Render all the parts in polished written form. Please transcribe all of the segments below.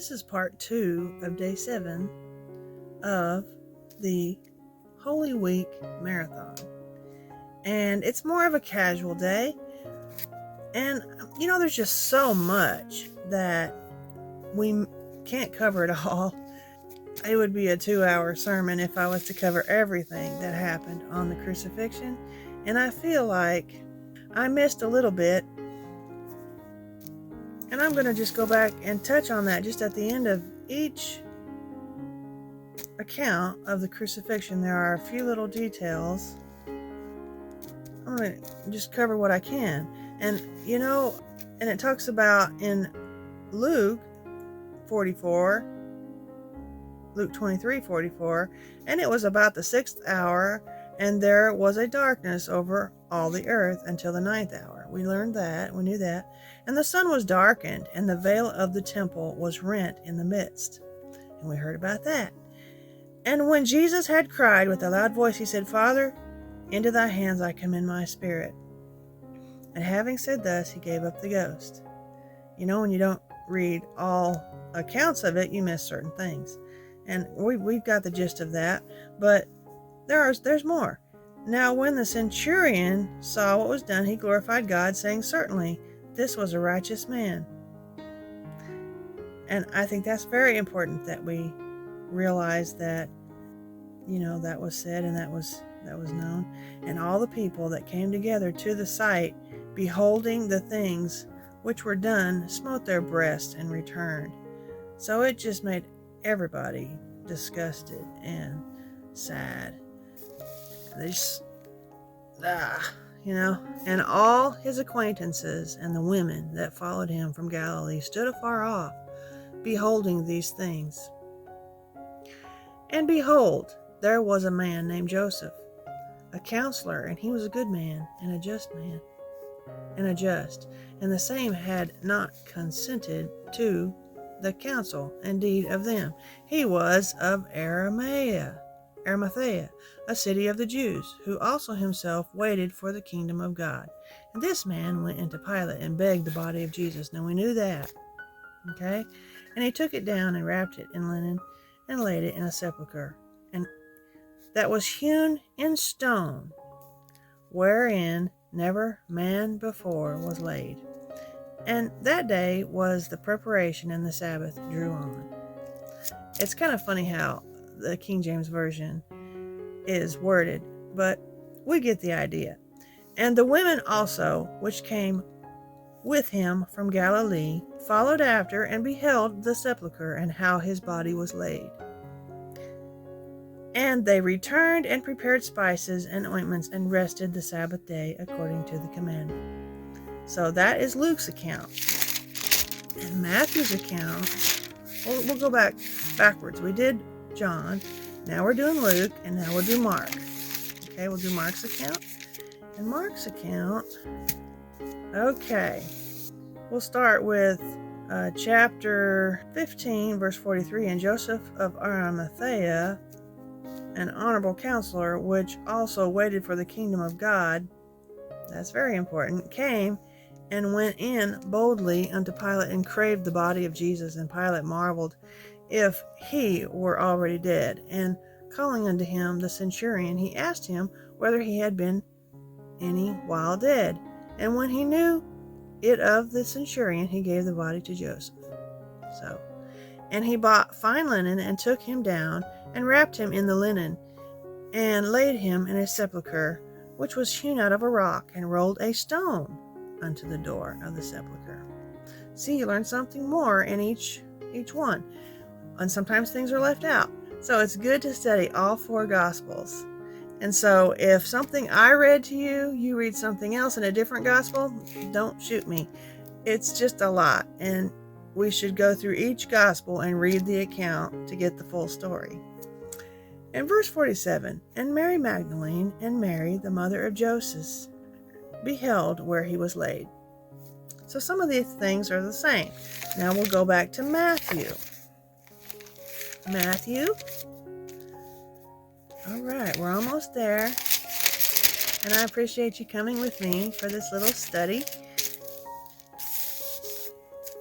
This is part 2 of day 7 of the Holy Week Marathon. And it's more of a casual day. And, there's just so much that we can't cover it all. It would be a 2-hour sermon if I was to cover everything that happened on the crucifixion. And I feel like I missed a little bit. And I'm going to just go back and touch on that just at the end of each account of the crucifixion. There are a few little details. I'm going to just cover what I can. And, and it talks about in Luke 44, Luke 23:44, and it was about the 6th hour, and there was a darkness over all the earth until the 9th hour. We learned that, we knew that. And the sun was darkened, and the veil of the temple was rent in the midst. And we heard about that. And when Jesus had cried with a loud voice, he said, Father, into thy hands I commend my spirit. And having said thus, he gave up the ghost. When you don't read all accounts of it, you miss certain things. And we've got the gist of that, but there's more. Now when the centurion saw what was done, he glorified God, saying, certainly this was a righteous man. And I think that's very important that we realize that, that was said and that was known. And all the people that came together to the site, beholding the things which were done, smote their breasts and returned. So it just made everybody disgusted and sad. They just, and all his acquaintances and the women that followed him from Galilee stood afar off, beholding these things. And behold, there was a man named Joseph, a counselor, and he was a good man, and a just man, and the same had not consented to the counsel and deed of them. He was of Arimathea, a city of the Jews, who also himself waited for the kingdom of God. And this man went into Pilate and begged the body of Jesus. Now we knew that. Okay? And he took it down and wrapped it in linen and laid it in a sepulchre, and that was hewn in stone, wherein never man before was laid. And that day was the preparation, and the Sabbath drew on. It's kind of funny how the King James Version is worded, but we get the idea. And the women also, which came with him from Galilee, followed after and beheld the sepulchre and how his body was laid. And they returned and prepared spices and ointments and rested the Sabbath day according to the commandment. So that is Luke's account. And Matthew's account, we'll go backwards. We did John, now we're doing Luke, and now we'll do Mark. Okay, we'll do Mark's account. And Mark's account, okay, we'll start with chapter 15, verse 43. And Joseph of Arimathea, an honorable counselor, which also waited for the kingdom of God, that's very important, came and went in boldly unto Pilate and craved the body of Jesus. And Pilate marveled if he were already dead. And calling unto him the centurion, he asked him whether he had been any while dead. And when he knew it of the centurion, he gave the body to Joseph. And he bought fine linen and took him down and wrapped him in the linen and laid him in a sepulchre which was hewn out of a rock, and rolled a stone unto the door of the sepulchre. See, you learn something more in each one. And sometimes things are left out. So it's good to study all 4 Gospels. And so if something I read to you, you read something else in a different Gospel, don't shoot me. It's just a lot. And we should go through each Gospel and read the account to get the full story. In verse 47, and Mary Magdalene and Mary, the mother of Joseph, beheld where he was laid. So some of these things are the same. Now we'll go back to Matthew. All right, we're almost there. And I appreciate you coming with me for this little study.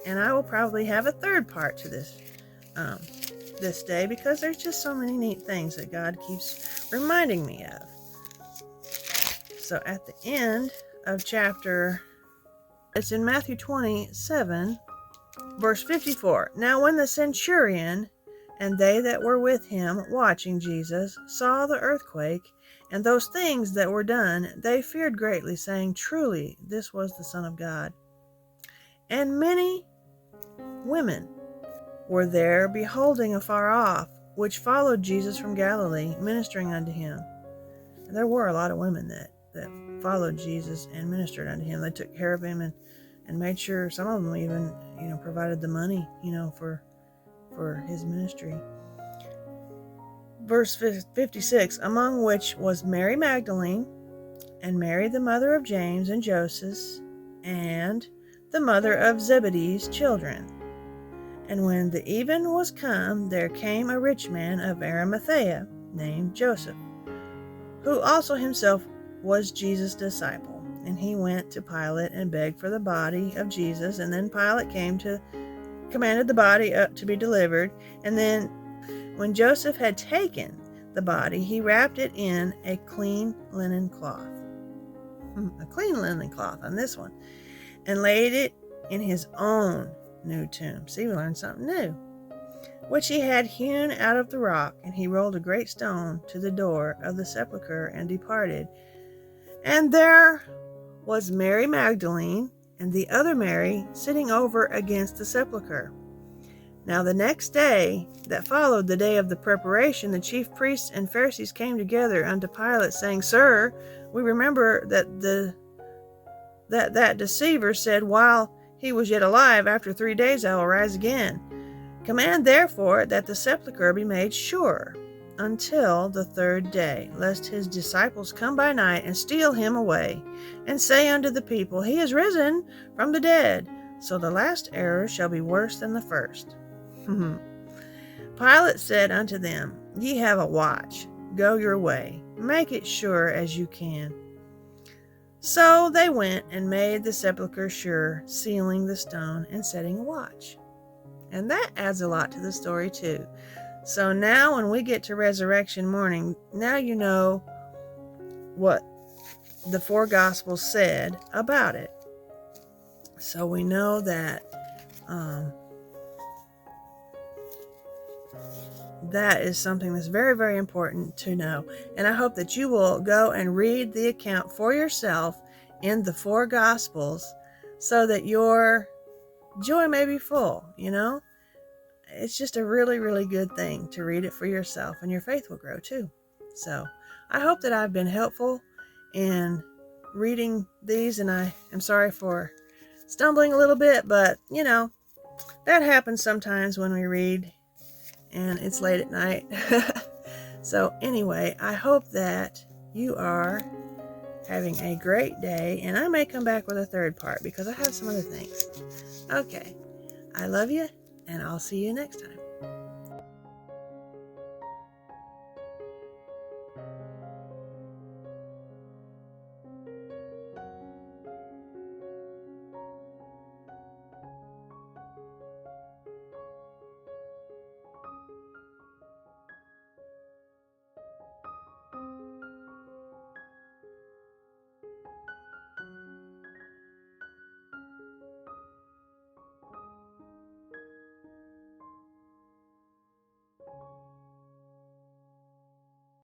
And I will probably have a third part to this this day, because there's just so many neat things that God keeps reminding me of. So at the end of chapter, it's in Matthew 27, verse 54. Now when the centurion and they that were with him watching Jesus saw the earthquake and those things that were done, they feared greatly, saying, Truly, this was the Son of God. And many women were there beholding afar off, which followed Jesus from Galilee, ministering unto him. And there were a lot of women that followed Jesus and ministered unto him. They took care of him and made sure, some of them even, provided the money, for his ministry. Verse 56, among which was Mary Magdalene, and Mary the mother of James and Joseph, and the mother of Zebedee's children. And when the even was come, there came a rich man of Arimathea, named Joseph, who also himself was Jesus' disciple. And he went to Pilate and begged for the body of Jesus. And then Pilate commanded the body to be delivered. And then when Joseph had taken the body, he wrapped it in a clean linen cloth. A clean linen cloth on this one. And laid it in his own new tomb. See, we learned something new. Which he had hewn out of the rock. And he rolled a great stone to the door of the sepulchre and departed. And there was Mary Magdalene and the other Mary sitting over against the sepulchre. Now the next day that followed the day of the preparation, the chief priests and Pharisees came together unto Pilate, saying, Sir, we remember that deceiver said, while he was yet alive, after 3 days I will rise again. Command therefore that the sepulchre be made sure until the 3rd day, lest his disciples come by night and steal him away, and say unto the people, He is risen from the dead. So the last error shall be worse than the first. Pilate said unto them, Ye have a watch. Go your way. Make it sure as you can. So they went and made the sepulchre sure, sealing the stone and setting a watch. And that adds a lot to the story too. So now when we get to resurrection morning, now you know what the 4 Gospels said about it. So we know that that is something that's very, very important to know. And I hope that you will go and read the account for yourself in the 4 Gospels so that your joy may be full, It's just a really, really good thing to read it for yourself, and your faith will grow too. So I hope that I've been helpful in reading these, and I am sorry for stumbling a little bit, but that happens sometimes when we read and it's late at night. So anyway, I hope that you are having a great day, and I may come back with a 3rd part because I have some other things. Okay, I love you, and I'll see you next time.